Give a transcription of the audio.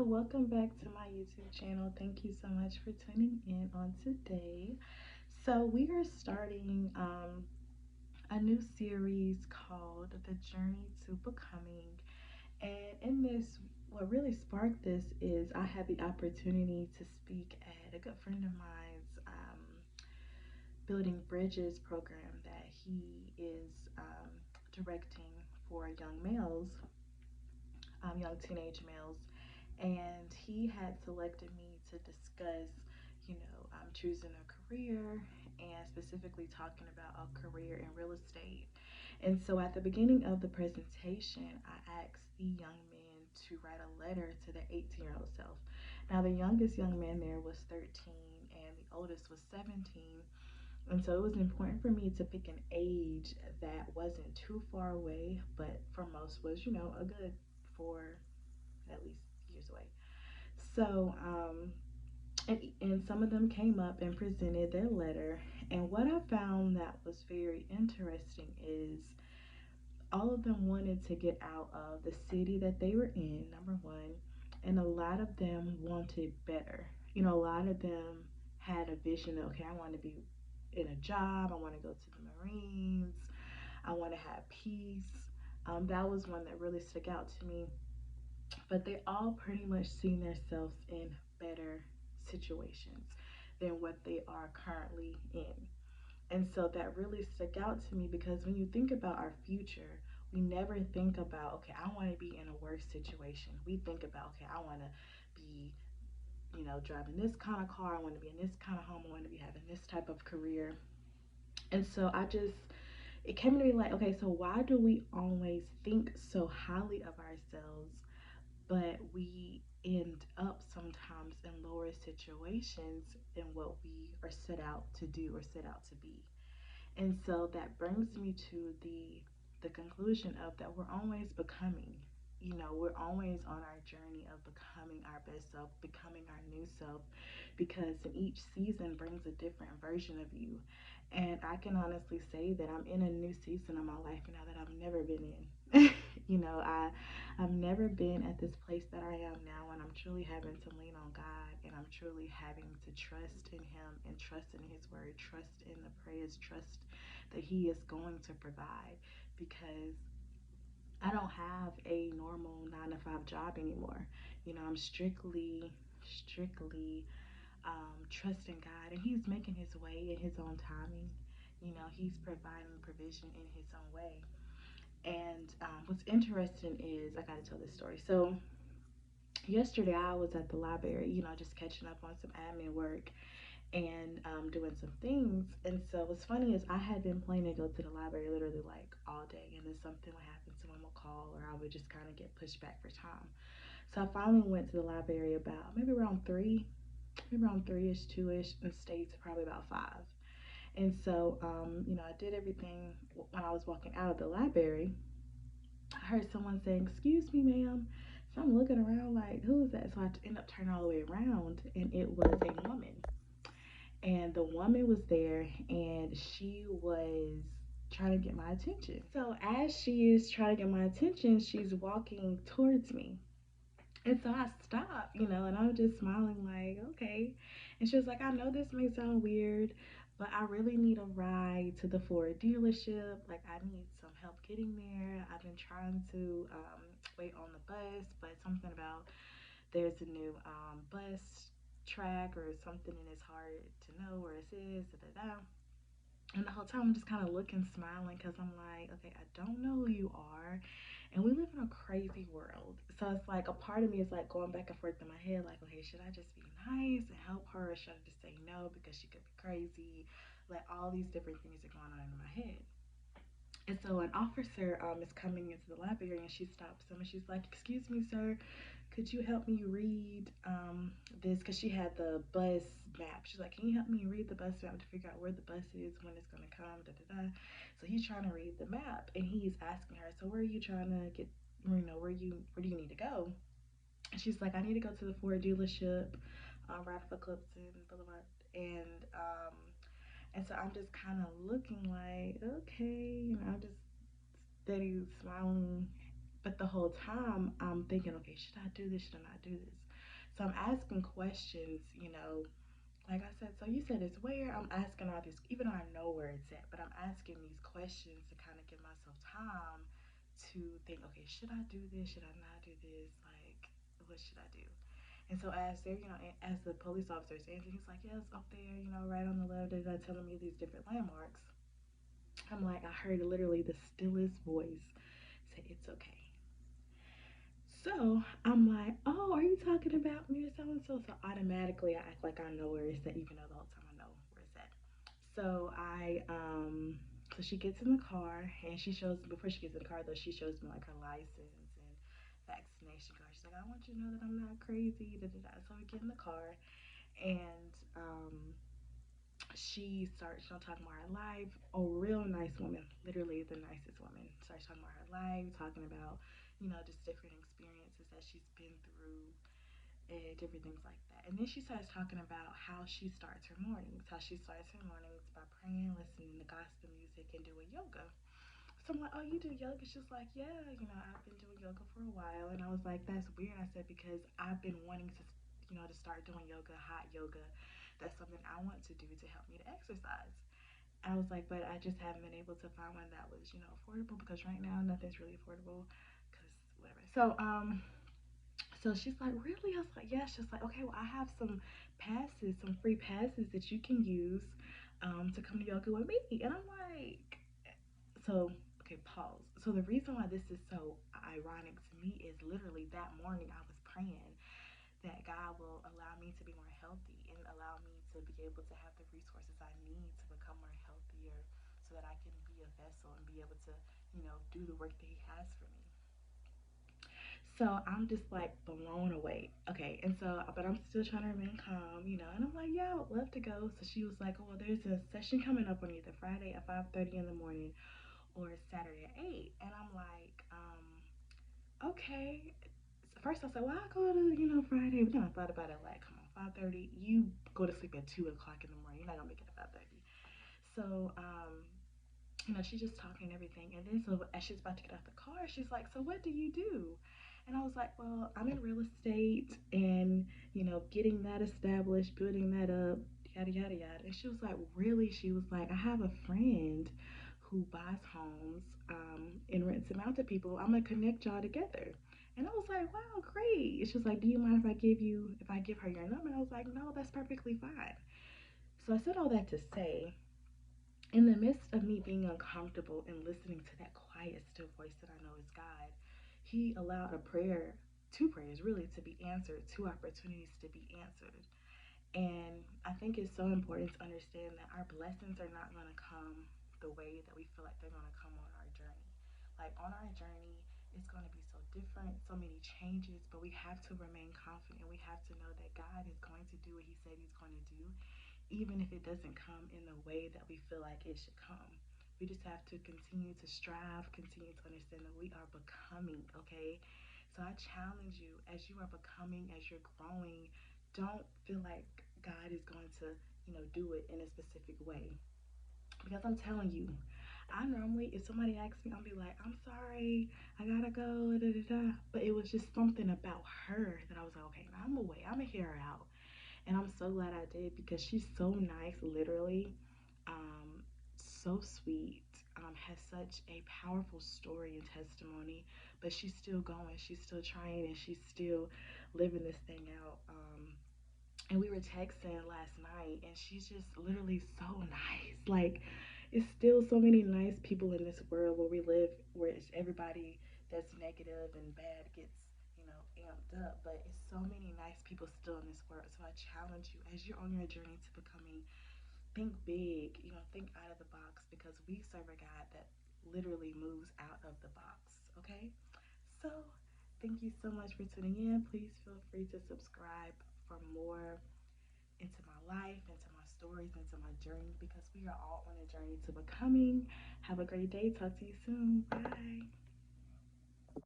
Welcome back to my YouTube channel. Thank you so much for tuning in on today. So, we are starting a new series called The Journey to Becoming. And in this, what really sparked this is I had the opportunity to speak at a good friend of mine's Building Bridges program that he is directing for young males, young teenage males, and he had selected me to discuss, choosing a career and specifically talking about a career in real estate. And so at the beginning of the presentation, I asked the young men to write a letter to their 18-year-old self. Now, the youngest young man there was 13 and the oldest was 17. And so it was important for me to pick an age that wasn't too far away, but for most was, a good 4 at least years away. So, and some of them came up and presented their letter. And what I found that was very interesting is all of them wanted to get out of the city that they were in, number one, and a lot of them wanted better. A lot of them had a vision of, okay, I want to be in a job, I want to go to the Marines, I want to have peace. That was one that really stuck out to me, but they all pretty much see themselves in better situations than what they are currently in. And so that really stuck out to me because when you think about our future, we never think about, okay, I want to be in a worse situation. We think about, okay, I want to be, driving this kind of car. I want to be in this kind of home. I want to be having this type of career. And so it came to me like, okay, so why do we always think so highly of ourselves, but we end up sometimes in lower situations than what we are set out to do or set out to be. And so that brings me to the conclusion of that we're always becoming. We're always on our journey of becoming our best self, becoming our new self, because in each season brings a different version of you. And I can honestly say that I'm in a new season of my life now that I've never been in. I've never been at this place that I am now, and I'm truly having to lean on God, and I'm truly having to trust in Him and trust in His word, trust in the prayers, trust that He is going to provide, because I don't have a normal 9 to 5 job anymore. I'm strictly trusting God, and He's making His way in His own timing. He's providing provision in His own way. And what's interesting is I got to tell this story. So yesterday I was at the library, just catching up on some admin work and doing some things. And so what's funny is I had been planning to go to the library literally like all day, and then something would happen, someone would call, or I would just kind of get pushed back for time. So I finally went to the library about maybe around 3-ish, 2-ish, and stayed to probably about 5. And so, I did everything. When I was walking out of the library, I heard someone saying, "Excuse me, ma'am." So I'm looking around like, who is that? So I end up turning all the way around, and it was a woman. And the woman was there, and she was trying to get my attention. So as she is trying to get my attention, she's walking towards me. And so I stopped, and I'm just smiling like, okay. And she was like, I know this may sound weird, but I really need a ride to the Ford dealership. Like, I need some help getting there. I've been trying to wait on the bus, but something about there's a new bus track or something, and it's hard to know where it is. Da, da, da. And the whole time I'm just kind of looking, smiling, because I'm like, okay, I don't know who you are. And we live in a crazy world. So it's like a part of me is like going back and forth in my head, like, okay, should I just be nice and help her, or should I just say no because she could be crazy? Like, all these different things are going on in my head. And so an officer is coming into the library, and she stops him and she's like, "Excuse me, sir, could you help me read this?" Because she had the bus map. She's like, "Can you help me read the bus map to figure out where the bus is, when it's going to come, da da da." So he's trying to read the map, and he's asking her, "So where are you trying to get, where do you need to go?" And she's like, "I need to go to the Ford dealership, right off of Clifton Boulevard." And so I'm just kind of looking like, okay, I'm just steady smiling. But the whole time I'm thinking, okay, should I do this? Should I not do this? So I'm asking questions, like I said, so you said it's where? I'm asking all this, even though I know where it's at, but I'm asking these questions to kind of give myself time to think, okay, should I do this? Should I not do this? Like, what should I do? And so as they're, as the police officer is answering, he's like, yes, up there, right on the left, they're telling me these different landmarks. I'm like, I heard literally the stillest voice say, it's okay. So I'm like, oh, are you talking about me or so and so? So automatically I act like I know where it's at, even though the whole time I know where it's at. So she gets in the car and she shows before she gets in the car though, she shows me like her license and vaccination card. She's like, I want you to know that I'm not crazy. Da, da, da. So we get in the car and she starts talking about her life. A real nice woman, literally the nicest woman. Starts talking about her life, talking about just different experiences that she's been through and different things like that. And then she starts talking about how she starts her mornings. How she starts her mornings by praying, listening to gospel music, and doing yoga. So I'm like, oh, you do yoga? She's like, yeah, I've been doing yoga for a while. And I was like, that's weird. I said, because I've been wanting to start doing yoga, hot yoga. That's something I want to do to help me to exercise. I was like, but I just haven't been able to find one that was, affordable because right now nothing's really affordable because whatever. So she's like, really? I was like, yeah. She's like, okay, well, I have some passes, some free passes that you can use to come to yoga with me. And I'm like, so, okay, pause. So the reason why this is so ironic to me is literally that morning I was praying that God will allow me to be more healthy and allow me to be able to have the resources I need to become more healthier so that I can be a vessel and be able to, do the work that He has for me. So I'm just like blown away. Okay, and so, but I'm still trying to remain calm, and I'm like, yeah, I would love to go. So she was like, oh, well, there's a session coming up on either Friday at 5:30 in the morning or Saturday at 8. And I'm like, okay. So first I said, well, I'll go to, Friday. But then I thought about it like, come on, 5:30, you go to sleep at 2 o'clock in the morning. You're not going to make it at 5:30. So, she's just talking and everything. And then so as she's about to get out the car, she's like, so what do you do? And I was like, well, I'm in real estate and, getting that established, building that up, yada, yada, yada. And she was like, really? She was like, I have a friend who buys homes and rents them out to people. I'm going to connect y'all together. And I was like, wow, great. And she was like, do you mind if I give her your number? And I was like, no, that's perfectly fine. So I said all that to say, in the midst of me being uncomfortable and listening to that quiet, still voice that I know is God, He allowed a prayer, two prayers really, to be answered, two opportunities to be answered. And I think it's so important to understand that our blessings are not going to come the way that we feel like they're going to come on our journey. Like on our journey, it's going to be so different, so many changes, but we have to remain confident. We have to know that God is going to do what He said He's going to do, even if it doesn't come in the way that we feel like it should come. We just have to continue to strive, continue to understand that we are becoming, okay? So I challenge you as you are becoming, as you're growing, don't feel like God is going to, do it in a specific way. Because I'm telling you, I normally, if somebody asks me, I'll be like, I'm sorry, I gotta go, da, da, da. But it was just something about her that I was like, okay, I'm away, I'm gonna hear her out. And I'm so glad I did because she's so nice, literally, um, so sweet, has such a powerful story and testimony, but she's still going, she's still trying, and she's still living this thing out. And we were texting last night, and she's just literally so nice. Like, it's still so many nice people in this world where we live, where it's everybody that's negative and bad gets, amped up. But it's so many nice people still in this world. So I challenge you as you're on your journey to becoming, think big, think out of the box because we serve a God that literally moves out of the box. Okay? So thank you so much for tuning in. Please feel free to subscribe for more into my life, into my stories, into my journey because we are all on a journey to becoming. Have a great day. Talk to you soon. Bye.